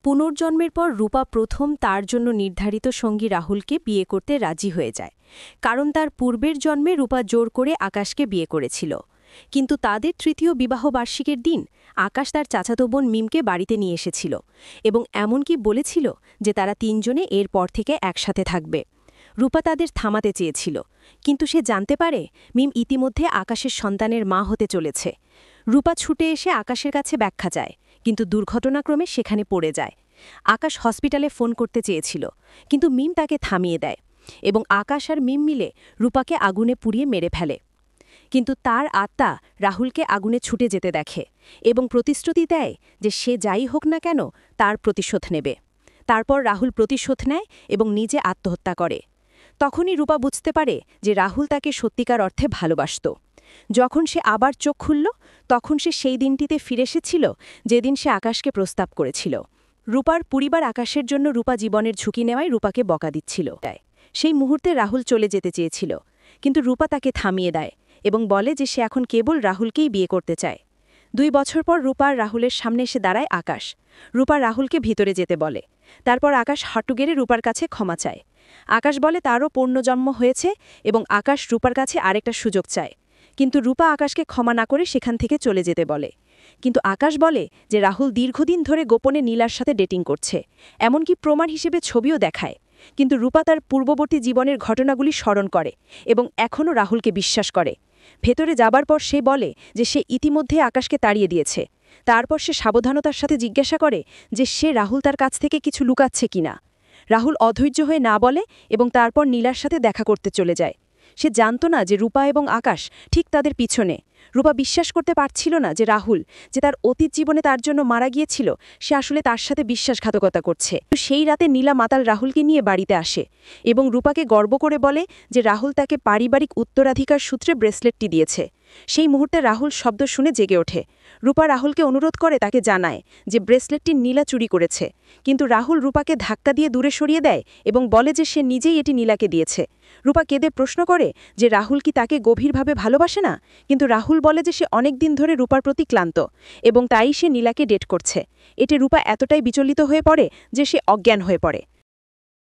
পুনর্জন্মের পর রূপা প্রথম তার জন্য নির্ধারিত সঙ্গী রাহুলকে বিয়ে করতে রাজি হয়ে যায়, কারণ তার পূর্বের জন্মে রূপা জোর করে আকাশকে বিয়ে করেছিল। কিন্তু তাদের তৃতীয় বিবাহবার্ষিকীর দিন আকাশ তার চাচাতো বোন মিমকে বাড়িতে নিয়ে এসেছিল এবং এমনকি বলেছিল যে তারা তিনজনে এরপর থেকে একসাথে থাকবে। রূপা তাদের থামাতে চেয়েছিল, কিন্তু সে জানতে পারে মিম ইতিমধ্যে আকাশের সন্তানের মা হতে চলেছে। রূপা ছুটে এসে আকাশের কাছে ব্যাখ্যা চায়, কিন্তু দুর্ঘটনাক্রমে সেখানে পড়ে যায়। আকাশ হসপিটালে ফোন করতে চেয়েছিল, কিন্তু মিম তাকে থামিয়ে দেয় এবং আকাশ আর মিম মিলে রূপাকে আগুনে পুড়িয়ে মেরে ফেলে। কিন্তু তার আত্মা রাহুলকে আগুনে ছুটে যেতে দেখে এবং প্রতিশ্রুতি দেয় যে সে যাই হোক না কেন তার প্রতিশোধ নেবে। তারপর রাহুল প্রতিশোধ নেয় এবং নিজে আত্মহত্যা করে। তখনই রূপা বুঝতে পারে যে রাহুল তাকে সত্যিকার অর্থে ভালোবাসত। যখন সে আবার চোখ খুলল, তখন সে সেই দিনটিতে ফিরে এসেছিল যেদিন সে আকাশকে প্রস্তাব করেছিল। রূপার পরিবার আকাশের জন্য রূপা জীবনের ঝুঁকি নেওয়ায় রূপাকে বকা দিচ্ছিল। সেই মুহূর্তে রাহুল চলে যেতে চেয়েছিল, কিন্তু রূপা তাকে থামিয়ে দেয় এবং বলে যে সে এখন কেবল রাহুলকেই বিয়ে করতে চায়। 2 বছর পর রূপা আর রাহুলের সামনে এসে দাঁড়ায় আকাশ। রূপা রাহুলকে ভিতরে যেতে বলে। তারপর আকাশ হাঁটু গেড়ে রূপার কাছে ক্ষমা চায়। আকাশ বলে তারও পুনর্জন্ম হয়েছে এবং আকাশ রূপার কাছে আরেকটা সুযোগ চায়। কিন্তু রূপা আকাশকে ক্ষমা না করে সেখান থেকে চলে যেতে বলে। কিন্তু আকাশ বলে যে রাহুল দীর্ঘদিন ধরে গোপনে নীলার সাথে ডেটিং করছে, এমনকি প্রমাণ হিসেবে ছবিও দেখায়। কিন্তু রূপা তার পূর্ববর্তী জীবনের ঘটনাগুলি স্মরণ করে এবং এখনও রাহুলকে বিশ্বাস করে। ভেতরে যাবার পর সে বলে যে সে ইতিমধ্যে আকাশকে তাড়িয়ে দিয়েছে। তারপর সে সাবধানতার সাথে জিজ্ঞাসা করে যে সে রাহুল তার কাছ থেকে কিছু লুকাচ্ছে কিনা। রাহুল অধৈর্য হয়ে না বলে এবং তারপর নীলার সাথে দেখা করতে চলে যায়। সে জানত না যে রূপা এবং আকাশ ঠিক তাদের পিছনে। রূপা বিশ্বাস করতে পারছিল না যে রাহুল, যে তার অতীত জীবনে তার জন্য মারা গিয়েছিল, সে আসলে তার সাথে বিশ্বাসঘাতকতা করছে। সেই রাতে নীলা মাতাল রাহুলকে নিয়ে বাড়িতে আসে এবং রূপাকে গর্ব করে বলে যে রাহুল তাকে পারিবারিক উত্তরাধিকার সূত্রে ব্রেসলেটটি দিয়েছে। সেই মুহূর্তে রাহুল শব্দ শুনে জেগে ওঠে। রূপা রাহুলকে অনুরোধ করে তাকে জানায় যে ব্রেসলেটটি নীলা চুরি করেছে, কিন্তু রাহুল রূপাকে ধাক্কা দিয়ে দূরে সরিয়ে দেয় এবং বলে যে সে নিজেই এটি নীলাকে দিয়েছে। রূপা কেঁদে প্রশ্ন করে যে রাহুল কি তাকে গভীরভাবে ভালোবাসে না, কিন্তু রাহুল বলে যে সে অনেক দিন ধরে রূপার প্রতি ক্লান্ত এবং তাই সে নীলাকে ডেট করছে। এতে রূপা এতটাই বিচলিত হয়ে পড়ে যে সে অজ্ঞান হয়ে পড়ে।